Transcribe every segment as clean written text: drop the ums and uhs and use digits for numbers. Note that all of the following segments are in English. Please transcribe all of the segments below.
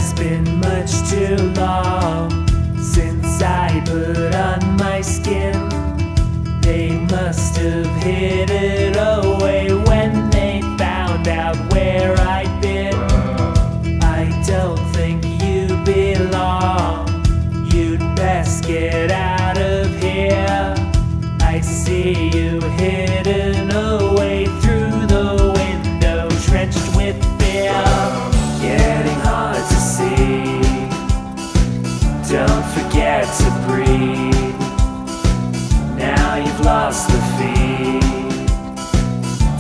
has been much too long since I put on my skin. They must have hid it away when they found out where I'd been. I don't think you belong. You'd best get out of here. I see you hidden away through the window, drenched with fear. Getting hard to see. Don't forget to breathe. Now you've lost the feed.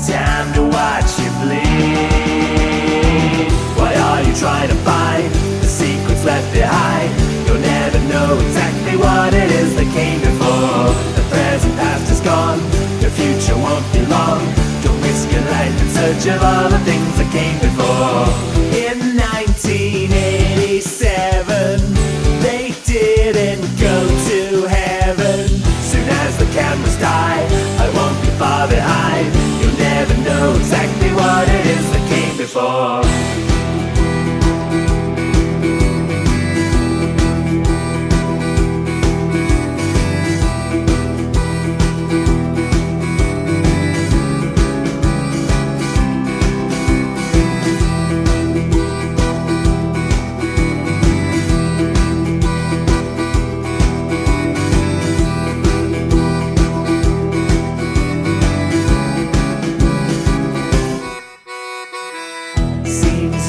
Time to watch you bleed. Why are you trying to find the secrets left behind? You'll never know exactly what it is that came before. The present past is gone, your future won't be long. Don't risk your life in search of all the things that came before. In 1987, they didn't go to heaven. Soon as the cameras die, I won't be far behind. You'll never know exactly what it is that came before.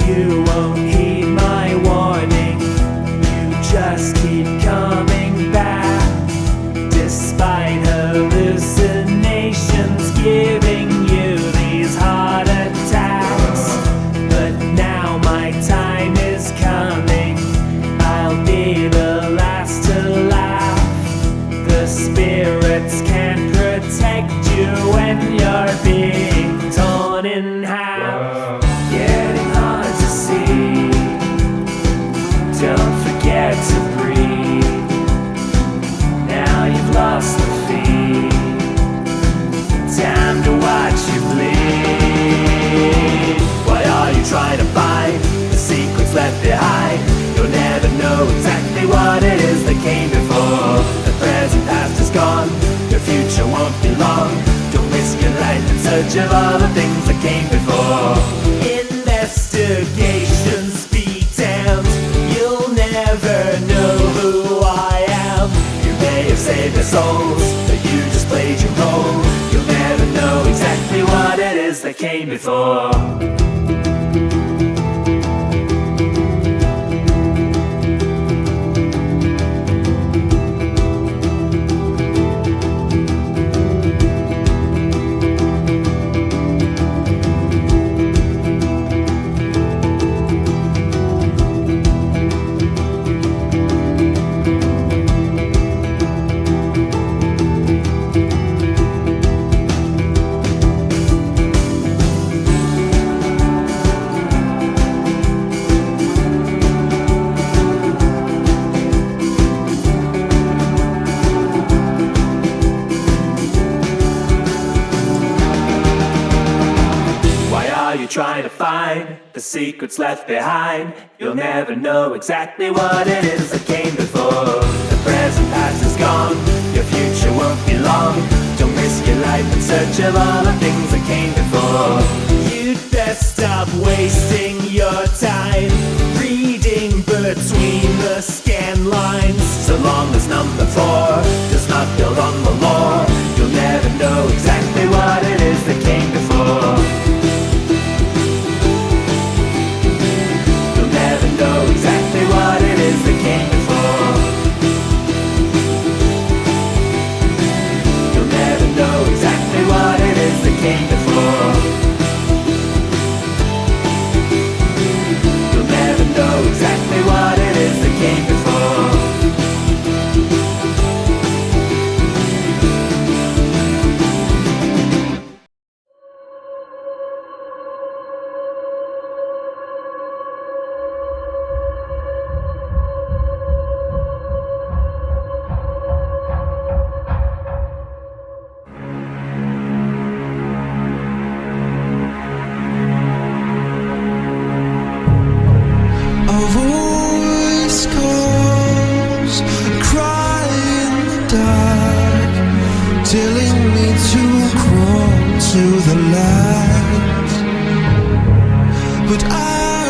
You won't heed my warning. You just keep coming back, despite hallucinations giving you these heart attacks. But now my time is coming. I'll be the last to laugh. The spirits can't protect you when you're being torn in half. Getting hard to see. Don't forget to breathe. Now you've lost the feed. Time to watch you bleed. Why are you trying to find the secrets left behind? You'll never know exactly what it is that came before. The present past is gone, your future won't be long. Don't risk your life in search of all the things that came before. Investigations be damned. You'll never know who I am. You may have saved their souls, but you just played your role. You'll never know exactly what it is that came before. Trying to find the secrets left behind. You'll never know exactly what it is that came before. The present past is gone, your future won't be long. Don't risk your life in search of all the things that came before. You'd best stop wasting your time reading between the scan lines. So long as number 4 does not build on the lore, you'll never know exactly what it is that came before. Know exactly what it is that came before. You'll never know exactly what it is that came before. telling me to crawl to the light, but I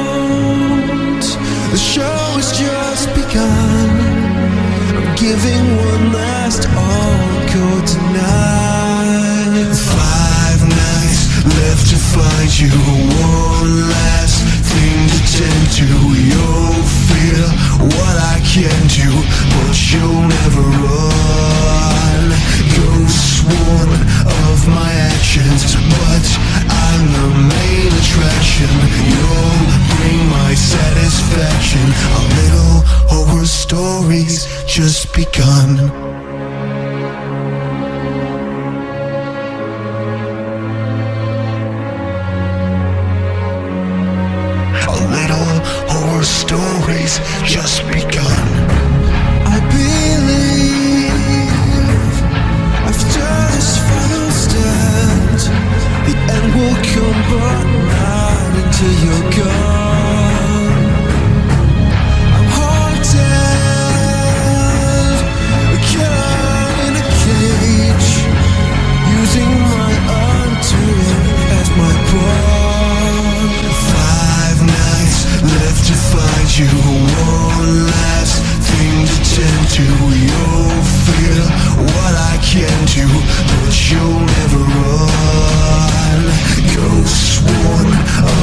won't. The show has just begun. I'm giving one last encore tonight. 5 nights left to find you, one last thing to tend to. You'll feel what I can do, but you'll never run. Ghosts warn of my actions, but I'm the main attraction. You'll bring my satisfaction. Our little horror stories just begun. Stories just begun. I believe after this final stand, the end will come, but not until you're gone. I'm haunted, a killer in a cage, using my undoing as my pawn. 5 nights left to find you, one last thing to tend to. You'll feel what I can do, but you'll never run. Ghosts warn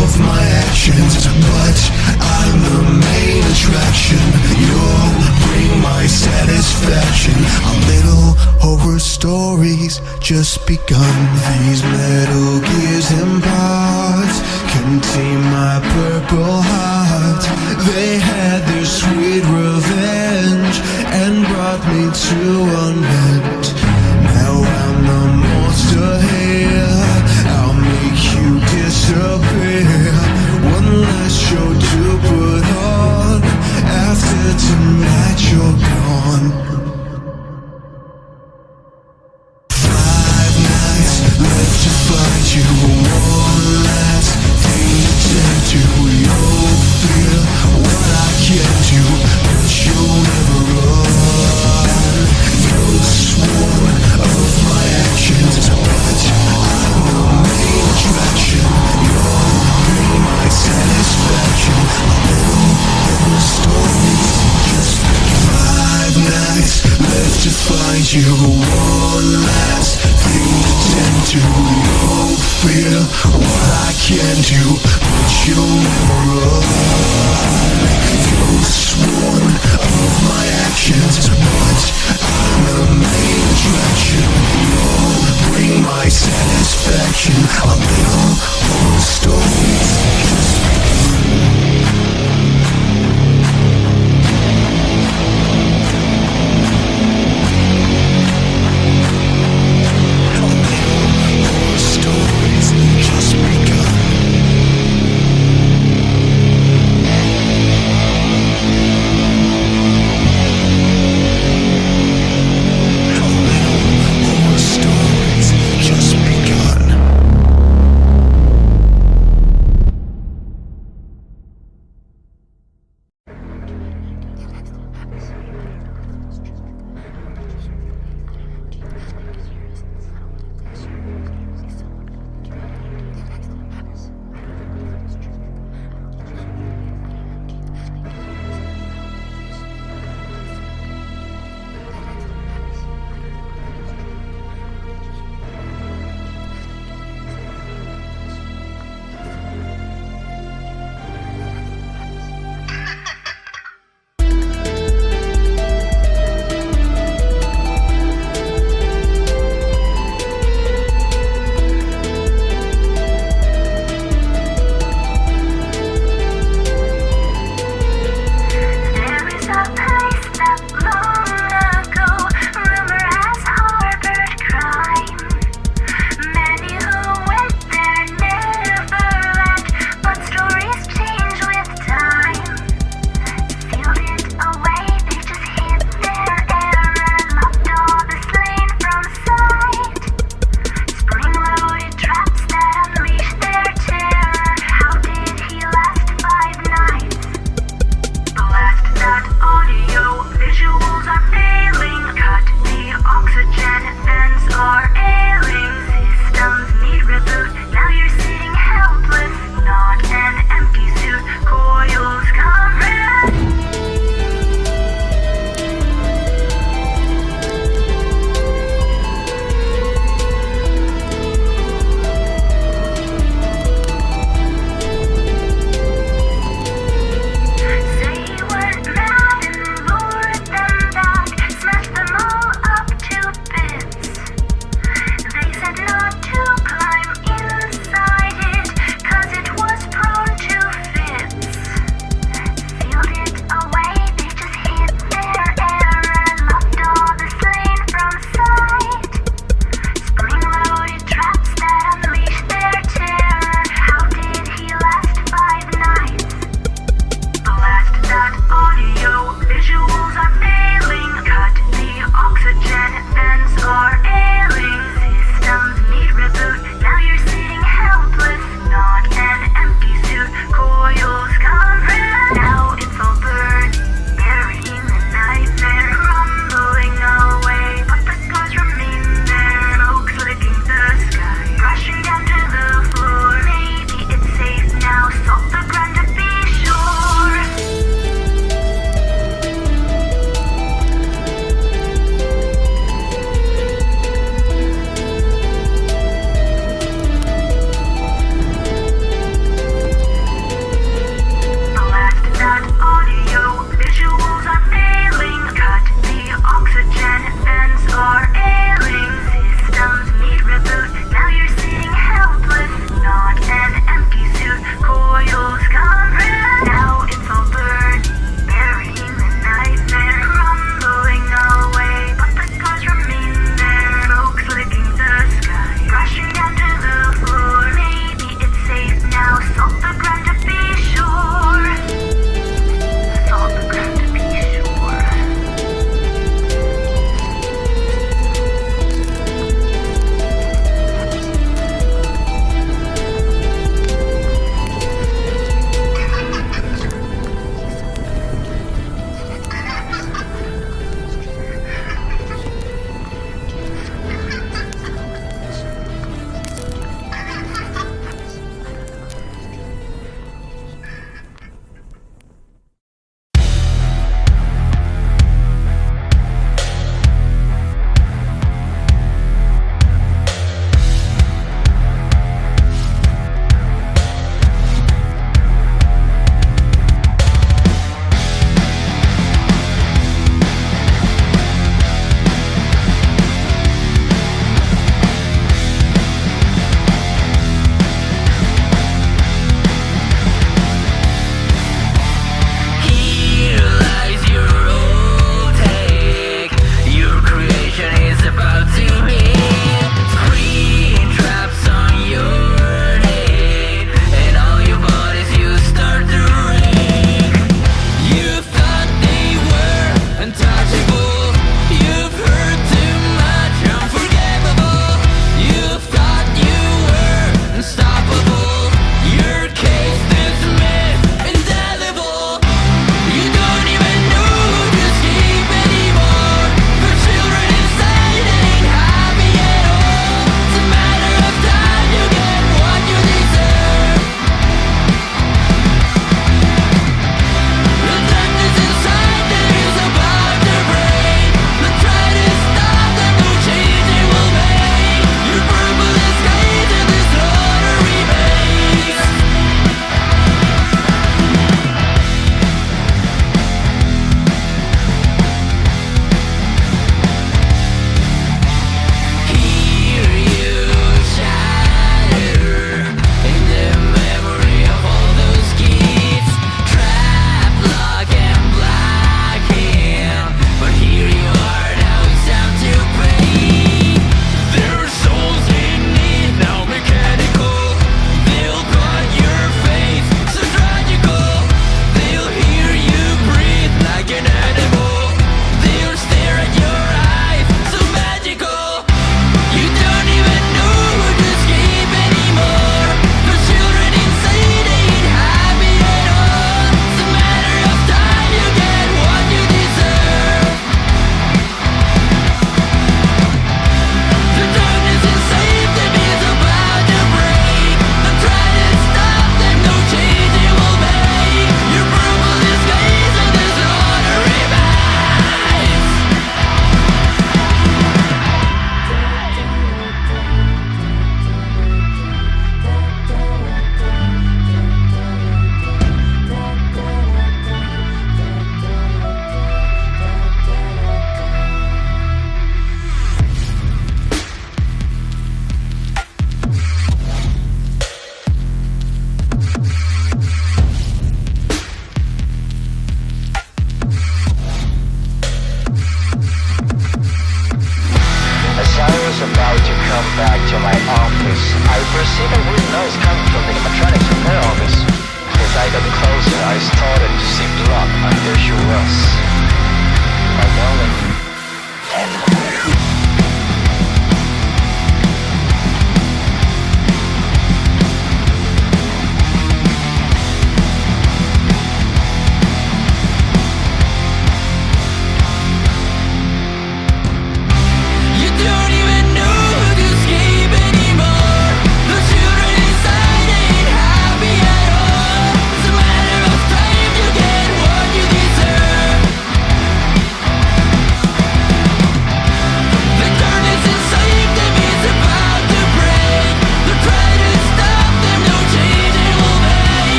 of my actions, but I'm the main attraction. You'll bring my satisfaction. Our little horror stories just begun. These metal gears and parts contain my purple heart. They had their sweet revenge and brought me to unbend. Now I'm the monster here, I'll make you disappear. One last show to put on, after tonight you're gone. 5 nights left to find you, one last thing to tend to. You'll feel what I can do, but you'll never run. Ghosts warn of my actions, but I'm the main attraction. You'll bring my satisfaction. A little horror stories just 5 nights left to find you, one last thing to tend to. You'll feel what I can do, but you'll never run. Ghosts warn of my actions, but I'm the main attraction. You'll bring my satisfaction. A little horror stories just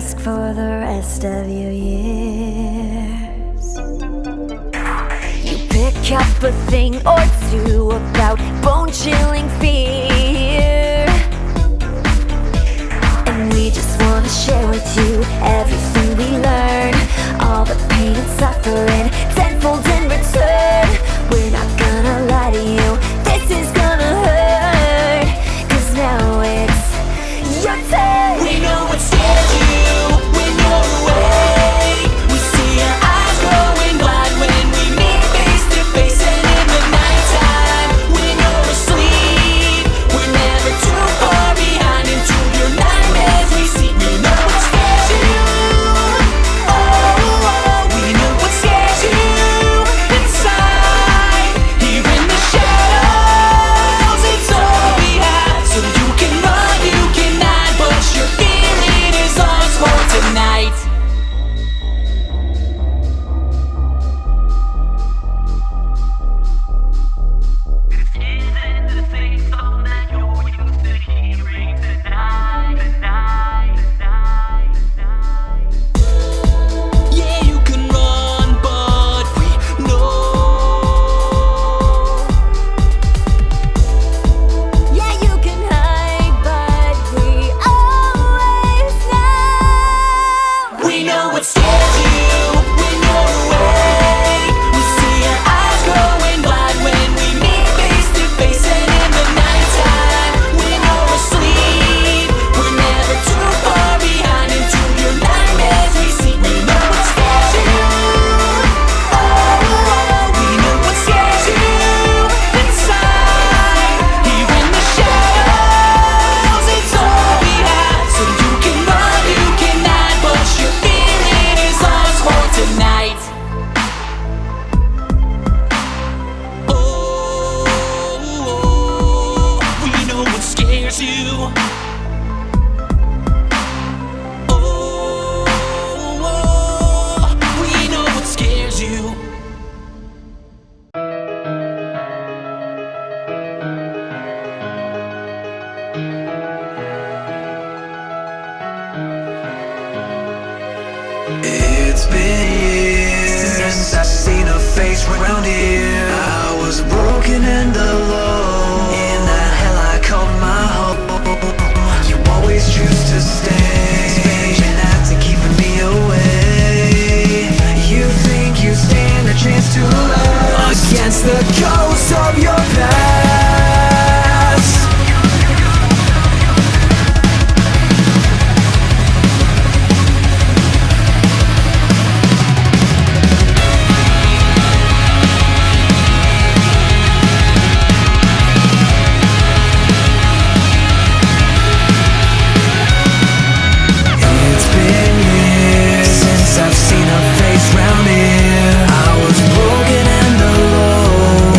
ask for the rest of your years. You pick up a thing or two about bone-chilling fear, and we just wanna share with you everything we learn, all the pain and suffering, tenfold in return. We're not gonna lie to you, this is gonna hurt, 'cause now it's your turn. We know what scares you when you're awake. We see your eyes growing wide when we meet face to face, and in the nighttime when you're asleep, we're never too far behind into your nightmares. We see, we know what scares you. Oh, we know what scares you inside. Here in the shadows, it's all we have. So you can run, you can hide, but your feeling is ours for tonight. Yeah, you can run, but we know. Yeah, you can hide, but we always know. We know what scares you when you're awake. We see your eyes growing wide when we meet face to face, and in the nighttime when you're asleep, we're never too far behind into your nightmares. We see, we know what scares you. Oh, we know what scares you inside. Here in the shadows, it's all we have. So you can run, you can hide, but your feeling is ours for tonight. Oh, we know what scares you. Oh, we know what scares you. It's been years since I've seen a face around here. I was broken and alone in that hell I called my home. You always choose to stay, spending nights and keeping me away. You think you stand a chance to love against the ghosts of your past. It's been years since I've seen a face round here. I was broken and alone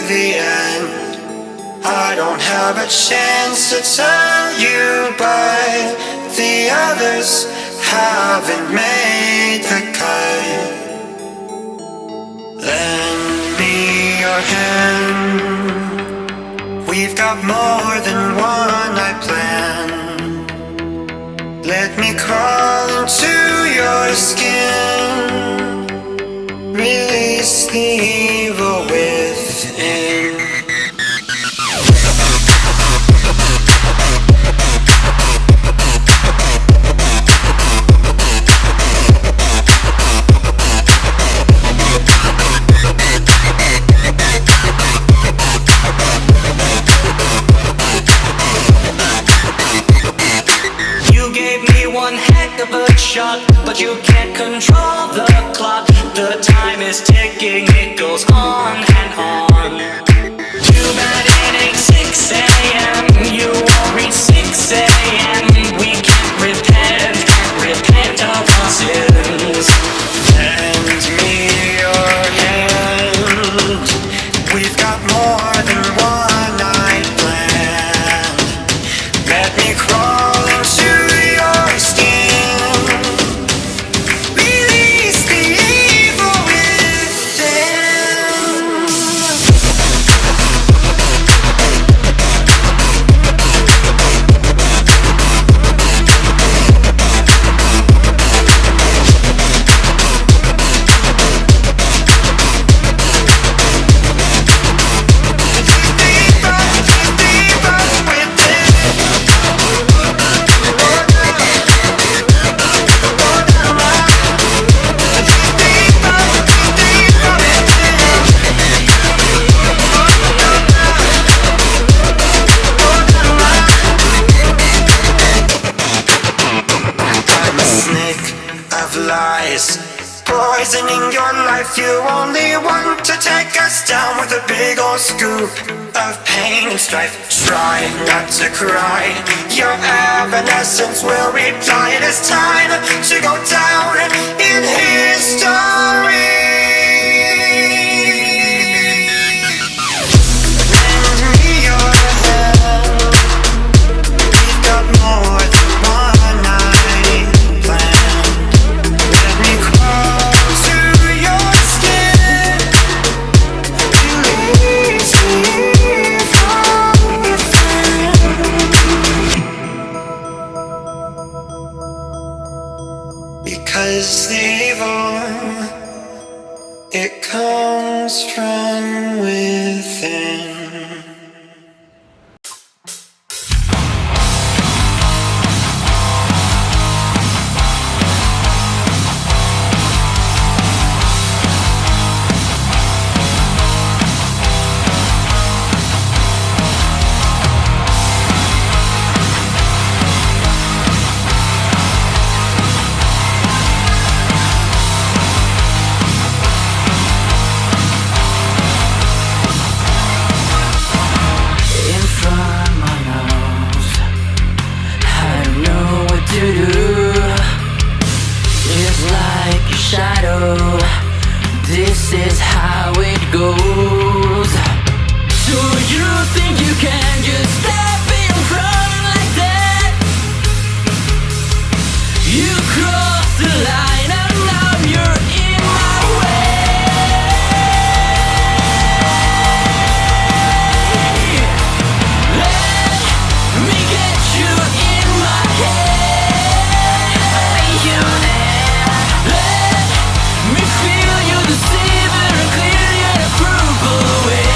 the end. I don't have a chance to tell you, but the others haven't made the cut. Lend me your hand. We've got more than one night plan. Let me crawl into your skin. Release the evil within. Of a shot, but you can't control the clock. The time is ticking, it goes on and on. Too bad it ain't 6 a.m. You won't reach 6 a.m. We can't repent of our sins. Lend me your hand. We've got more than one night planned. Let me crawl into your skin. Poisoning your life, you only want to take us down with a big old scoop of pain and strife. Try not to cry, your evanescence will reply. It is time to go down in history. Lend me your hand. We've got more than one night planned. Let me crawl to your skin. Release me from within. Because the evil, it comes from within. This is how it goes. So you think you can just step in front like that? You crossed the line and now you're in my way. Let me get you in my head. Let me feel you deceiver and clear your approval away.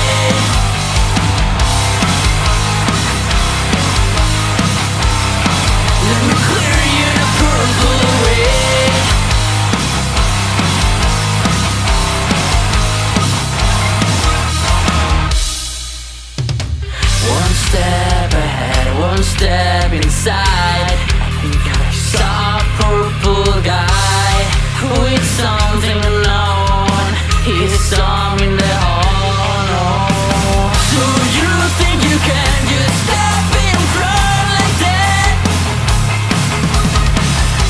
Let me clear your approval away. One step ahead, one step inside. I think I saw a purple guy with something unknown. He saw me in the hall. So you think you can just step in front like that?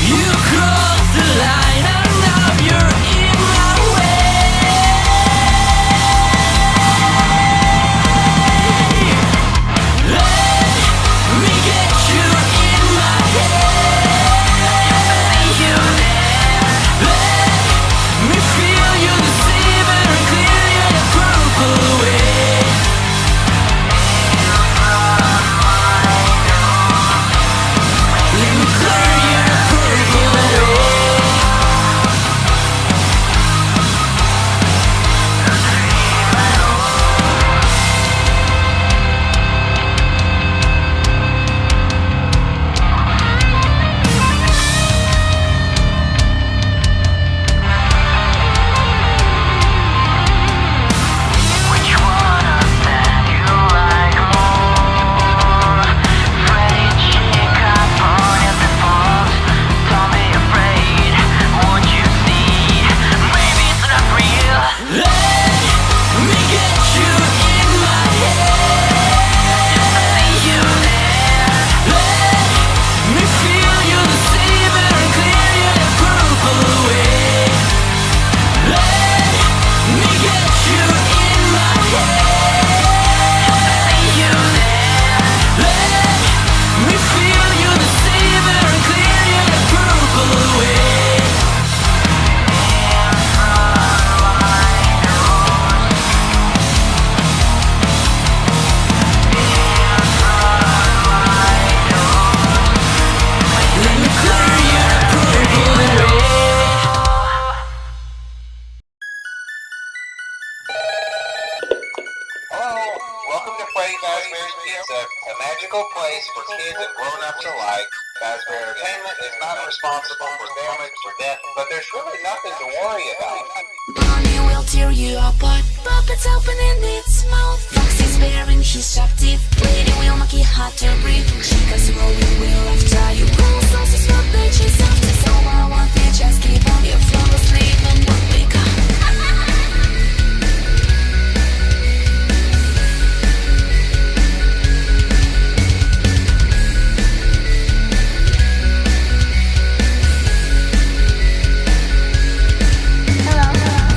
You crossed the line and now you're in my way. Fazbear's Pizza, a magical place for kids and grown-ups alike. Fazbear Entertainment is not responsible for damage or death, but there's really nothing to worry about. Bonnie will tear you apart. Puppet's opening its mouth. Foxy's baring his sharp teeth. Lady will make it hard to breathe. Chica's rolling wheel after you. Cold sauces for bitches after. So I want you just keep on your fall asleep and not wake up.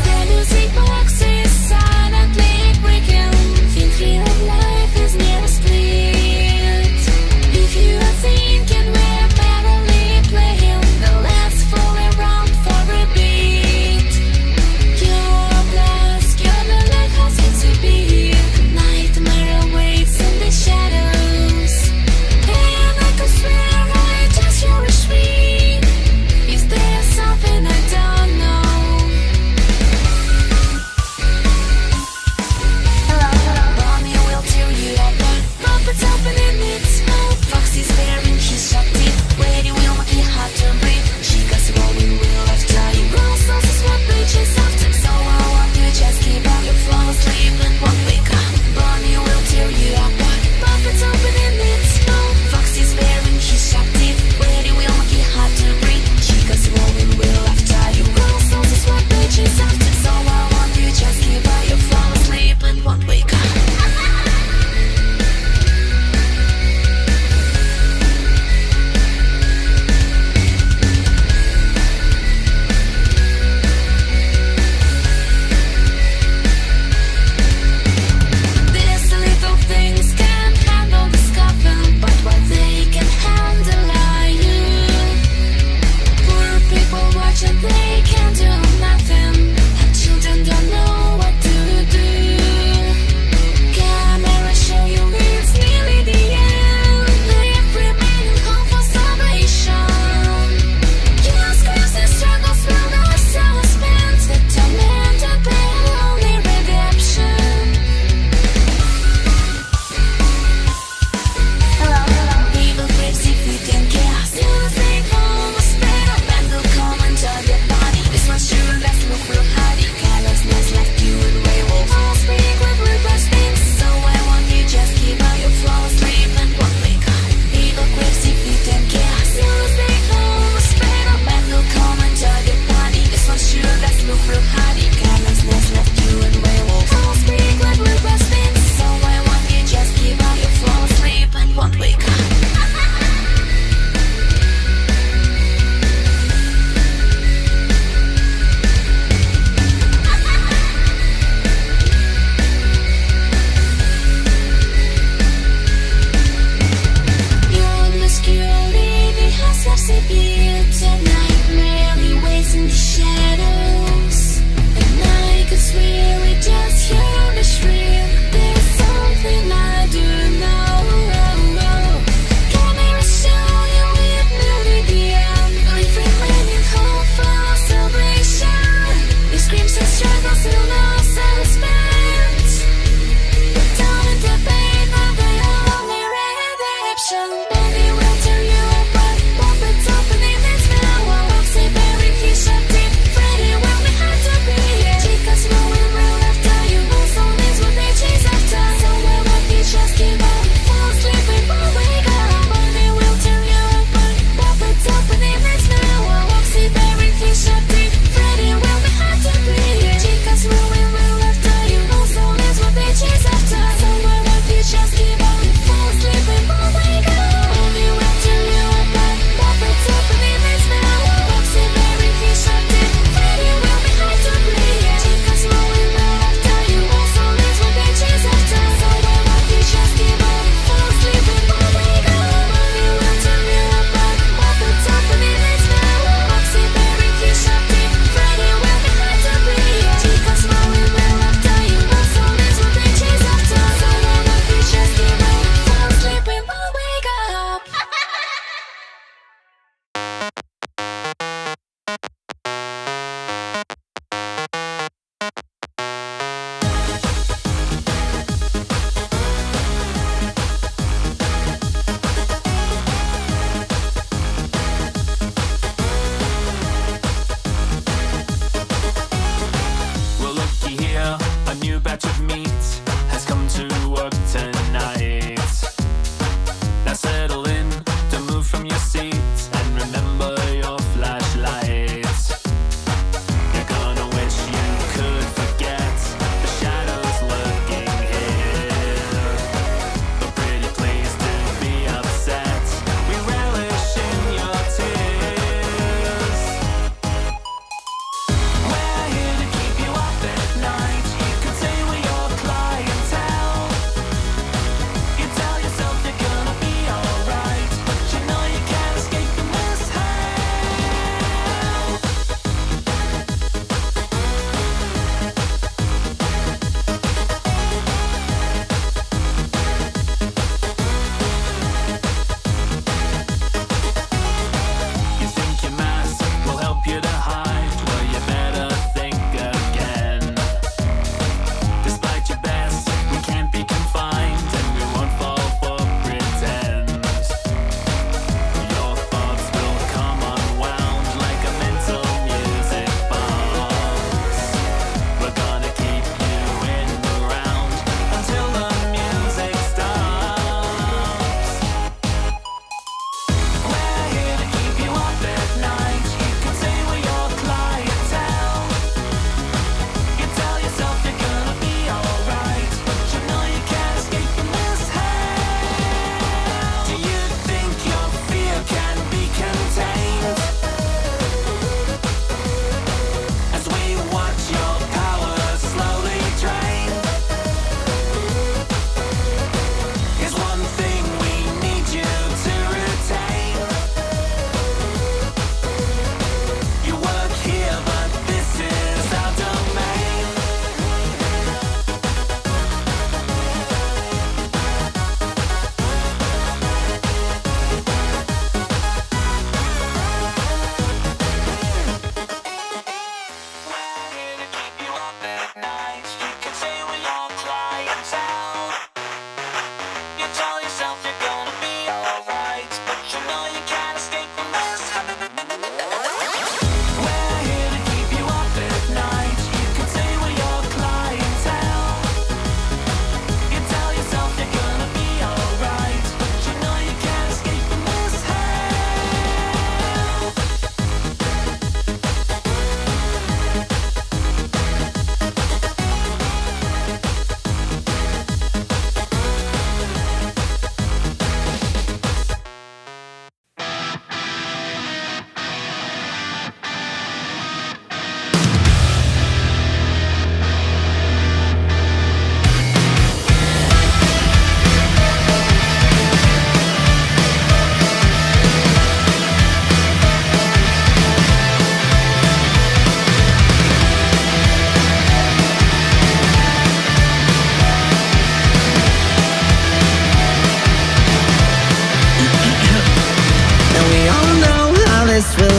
The music box is silently breaking. Think of life is near a split.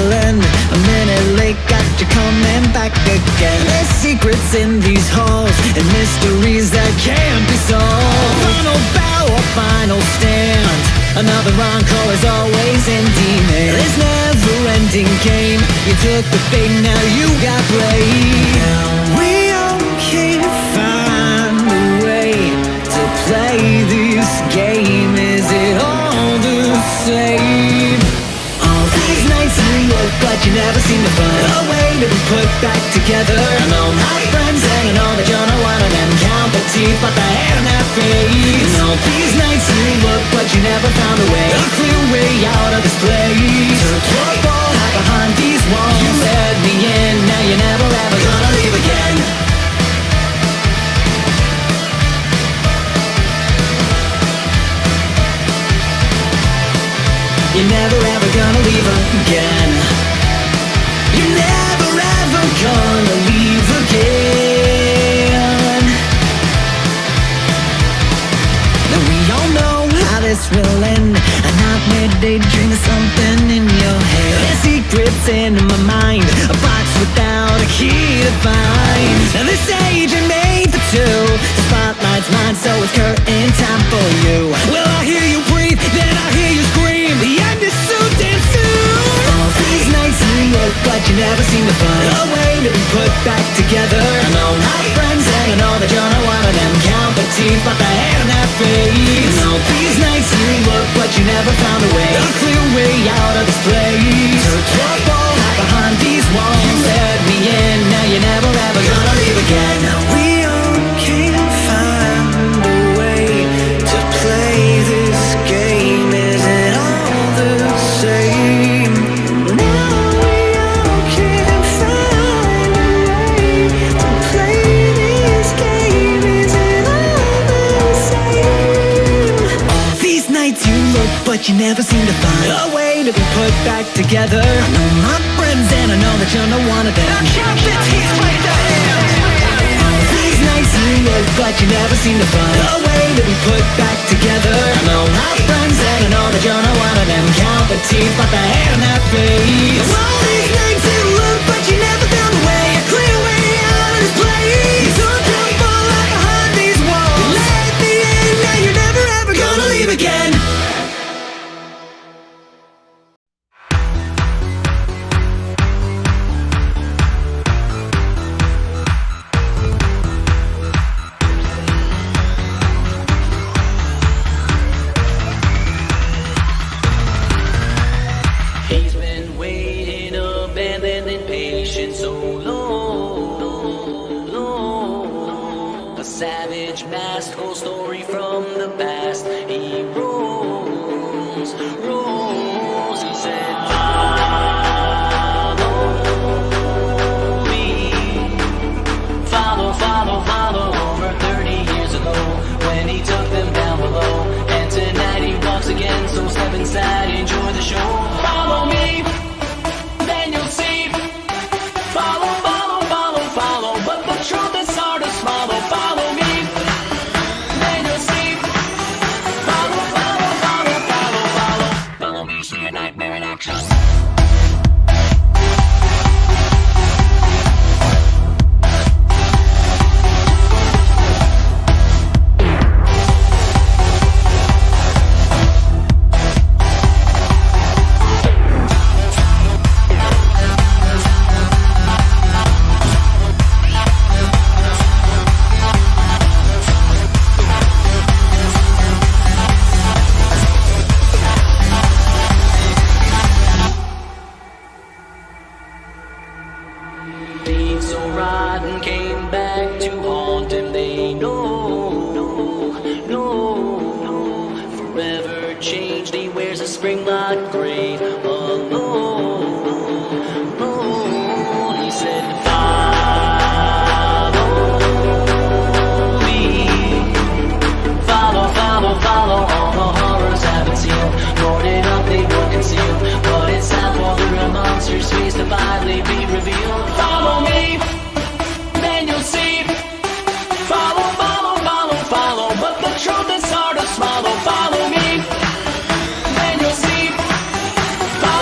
will end. A minute late, got you coming back again. There's secrets in these halls and mysteries that can't be solved. Final bow or final stand, another encore is always in demand. This never-ending game, you took the bait, now you got played. We all can't find a way to play this game. Is it all the same? All these nights you look, but you never seem to find a way to be put back together. And all my friends and I know that you're not one of them. Count the teeth, but they ain't that face. And all these nights you look, but you never found a way, a clear way out of this place. Took your ball, hide behind these walls. You let me in, now you're never ever gonna leave again. You're never ever gonna leave again. You're never ever gonna leave again. Now we all know how this will end. A nightmare daydream of something in your head. There's secrets in my mind, a box without a key to find. Now this age ain't made for two. The spotlight's mine, so it's curtain time for you. Will I hear you breathe? Then I hear you scream. The end is so damn soon. All these nights you look, but you never seem to find a way to be put back together. I know my friends and I know that you're not one of them. Count the teeth, but they ain't that face. And all these nights you look, but you never found a way, a clear way out of this place. Took your ball, hide behind these walls. You let me in, now you're never ever gonna leave again. Now we all can't find a way to play this game. Is it all the same? Now we all can't find a way to play this game. Is it all the same? All these nights you look, but you never seem to find a way to be put back together. I know my friends and I know that you're not one of them. Now count the teeth right there. All these nights you look, but you never seem to find a way to be put back together. I know my friends and I know that you're not one of them. Count the teeth, but they ain't that face. All these nights you look, but you never found a way, a clear way out of this place. So don't fall out behind these walls. Let me in, now you're never ever gonna leave again. He's been waiting, abandoned, impatient so long. A savage masked whole story from the past. He rolls. He said, follow me. Follow. Over 30 years ago, when he took them down below. And tonight he walks again, so step inside, enjoy the show. Follow me, then you'll see. Follow. But the truth is hard to swallow. Follow me, then you'll see. Follow. Follow me, see a nightmare in action. So rotten came back to haunt him. They know, forever changed. He wears a spring-locked grave alone. He said, follow me. Follow. All the horrors have been sealed. Boarded up, they were concealed. But it's time for the monster's face to finally be revealed. Follow me, then you'll see. Follow. But the truth is hard to swallow. Follow me, then you'll see. Follow.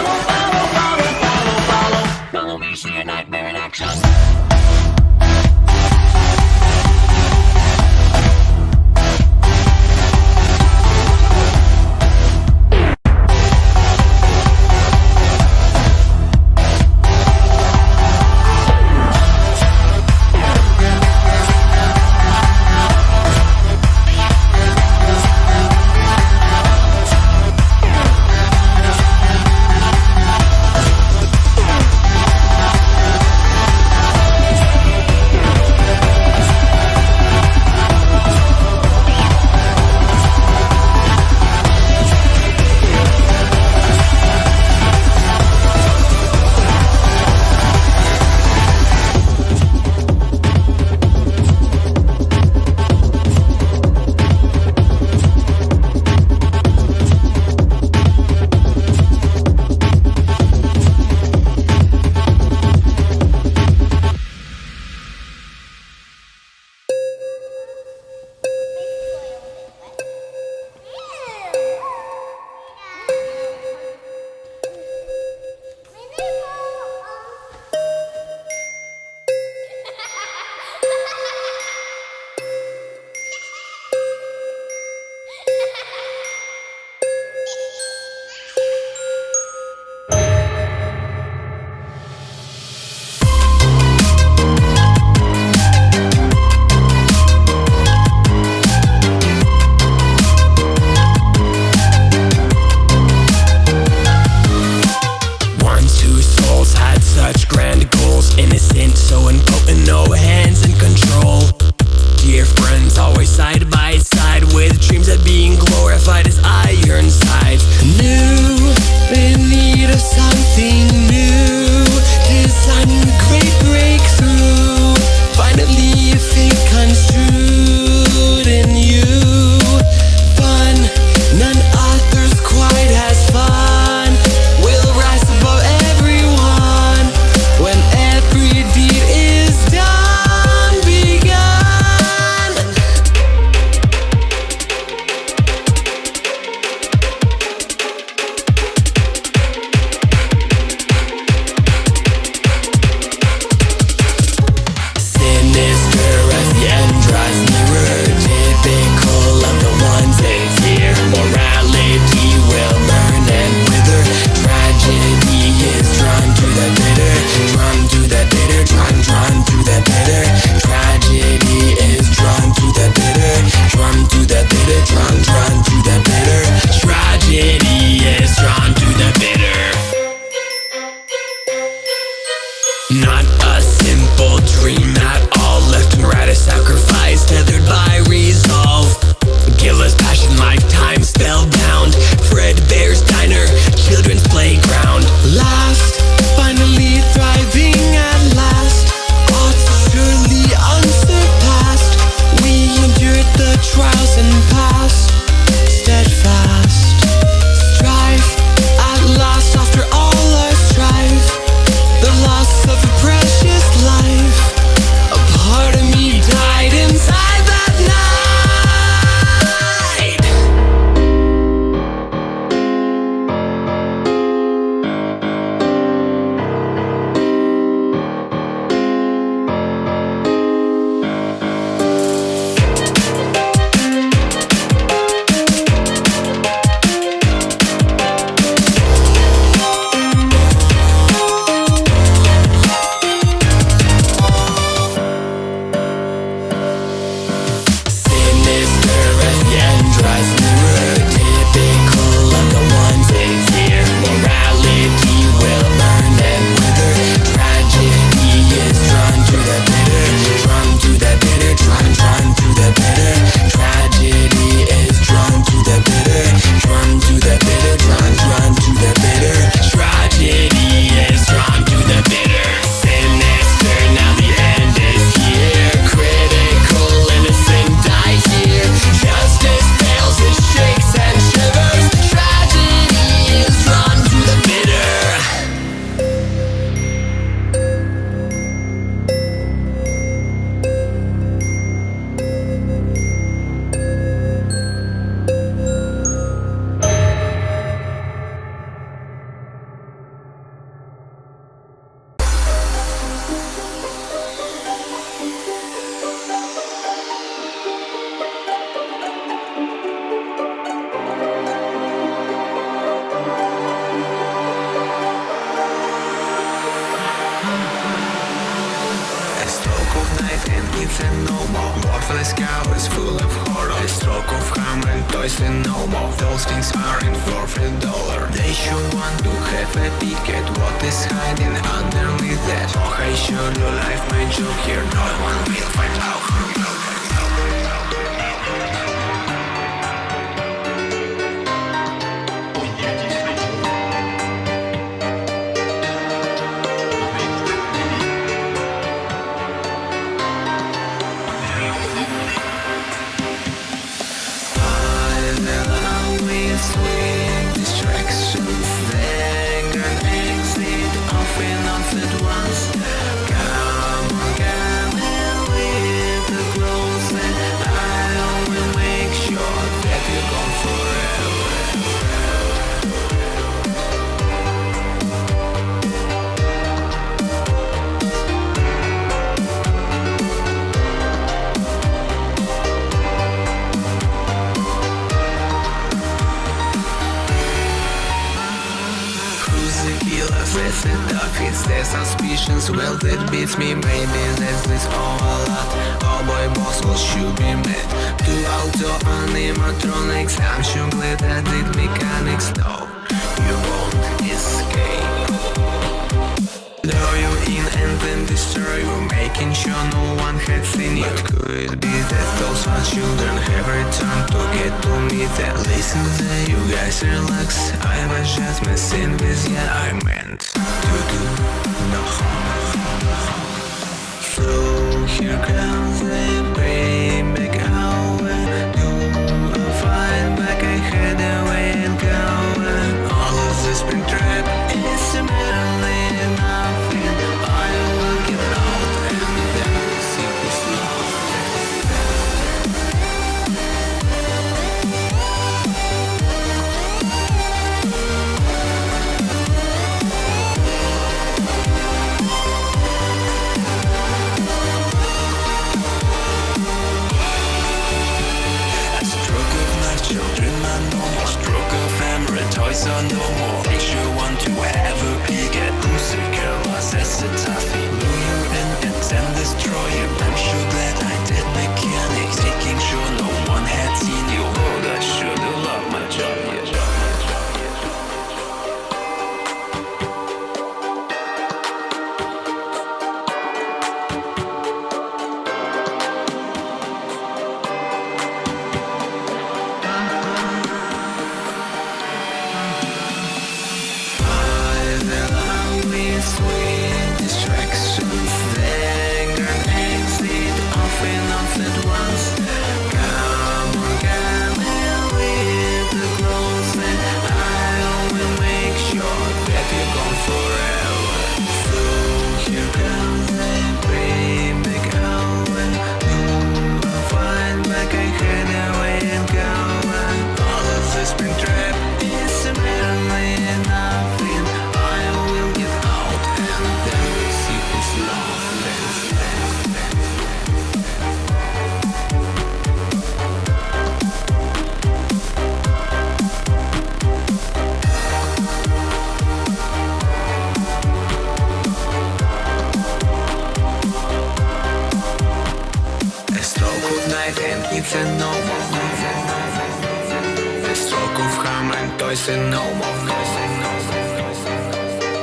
worthless cow is full of horror. A stroke of hammer and toys and no more. Those things aren't worth $1. They sure want to have a peek at what is hiding underneath that. Oh, I sure your life my joke here. No one will find out. Sweet distractions, anger and exit, often not at once. Come on, come and leave the clothes, and I will make sure that you're gone forever. With it up, it's their suspicions. Well, that beats me, maybe that's this all a lot. Oh boy, boss will should be mad. Two auto animatronics, I'm sure glad I did mechanics. No, you won't escape. Throw you in and then destroy you, making sure no one had seen you. But could it be that those are children have returned to get to me? Then listen there, you guys relax. I was just messing with ya, I meant to do no harm. So here comes the payback hour. Do a fight back, I head away and go. All of the Springtrap is merely nothing. I will get out and then see this love. Children are no more. Stroke of hammer and toys are no more. They sure want to have a peek at musical as a toughie. Lure you in and then destroy you. I'm sure that I did mechanics, making sure no one had seen you. Oh, I should have loved my job. Sweet distractions, anger and exit, often not at once. Come on, come and leave the clothes, and I will make sure that you're gone forever. So here comes the payback hour. Do a fight back, I head away and go. All of the Springtrap is merely nothing. I will get out and then see this love. A stroke of knife and it's a no more. A stroke of hammer and toys and no more.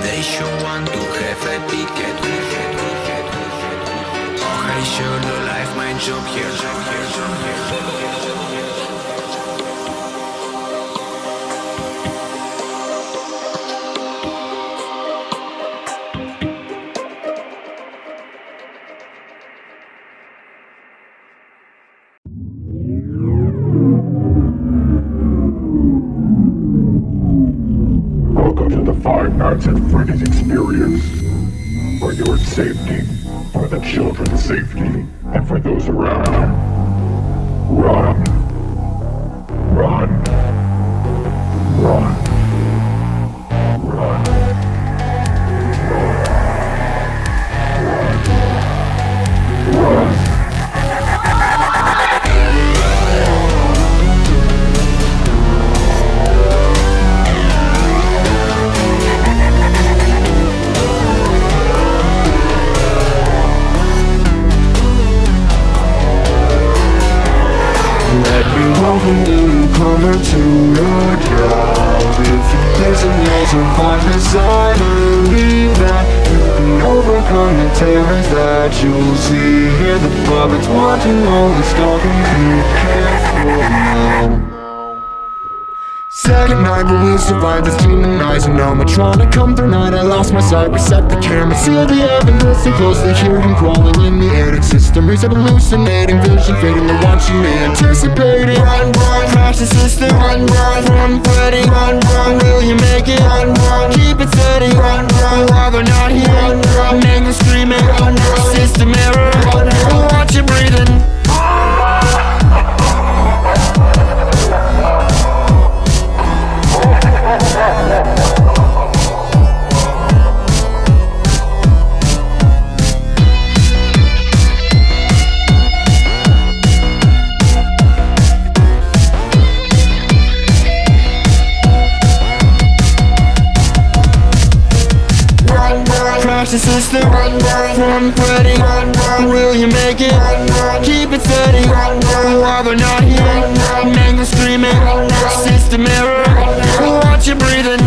They sure want to have a peek at me. Oh, I sure do like my job here. Welcome to the Five Nights at Freddy's experience. For your safety, for the children's safety, and for those around you. Run. Run. Run. Run. Run. Run. survive this. I believe that you can overcome the terrors that you'll see. Hear the puppets watching all the stalking. Be careful now. Second night, but we survived this demonizing animatronic. Come through night, I lost my sight. Reset the camera, seal the evidence. Listen closely, hear him crawling in the attic system. Reset hallucinating, vision fading. They're watching me, anticipating. Run, run, crash the system. Run, run, run, Freddy. Run, run, will you make it? Run, run, keep it steady. Run, run, while they're not here. Run, run, mangle screaming. Run, run, system error. Run, run, watch you breathing. Crash the system, run, run, run, Freddy, run, run, will you make it? Run, run, keep it steady, run, run, while they're not here. Run, run, mangle screaming, run, run, system error, run, run, watch you breathing.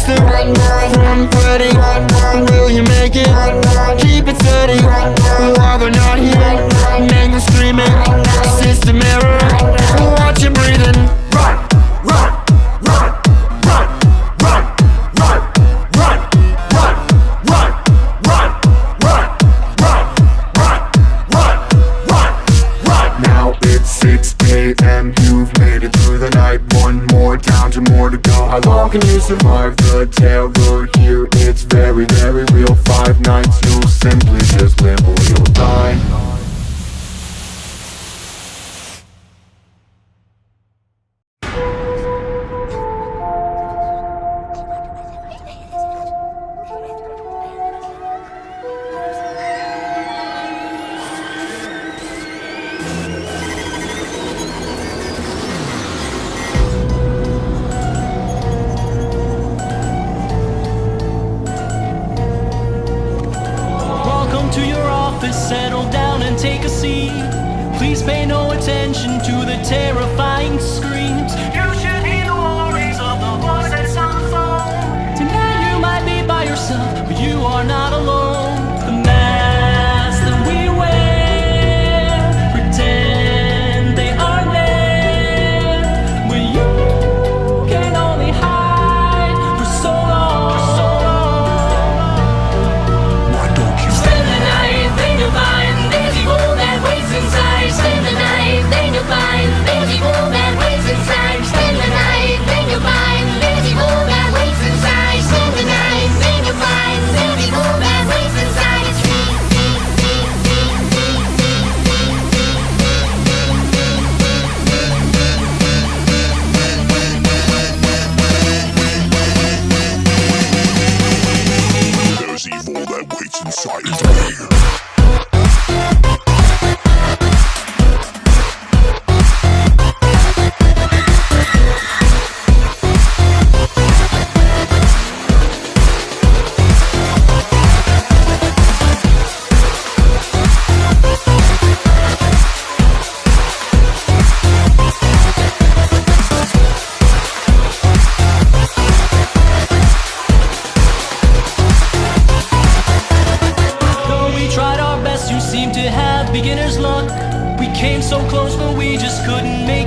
Run, run, run, Freddy, run, run, will you make it? Run, run, keep it steady, run, run, while they're not here. Run, run, mangle screaming, run, run, system error, run, run, watch you breathing. Run, run, run, run, run, run, run, run, run, run, run, run, run, run, run. Now it's 6 a.m. You've made it through the night. One more down, 2 more to go. How long can you survive the tailgate here? It's very, very real. 5 nights, you'll simply just live or you'll die. Settle down and take a seat. Please pay no attention to the terrifying screams. You should hear the worries of the voice that's on the phone. Tonight you might be by yourself, but you are not alone. The masks that we wear pretend they are there, but you can only hide for so long. Why don't you Spend the night, think of mine. There's evil that waits inside. Spend the night, think of mine. There's evil that waits inside. Spend the night, think of mine. There's evil that waits inside. Spend the night, think of mine. There's evil that waits inside. It's me. There's evil that waits inside of me. Beginner's luck. We came so close, but we just couldn't make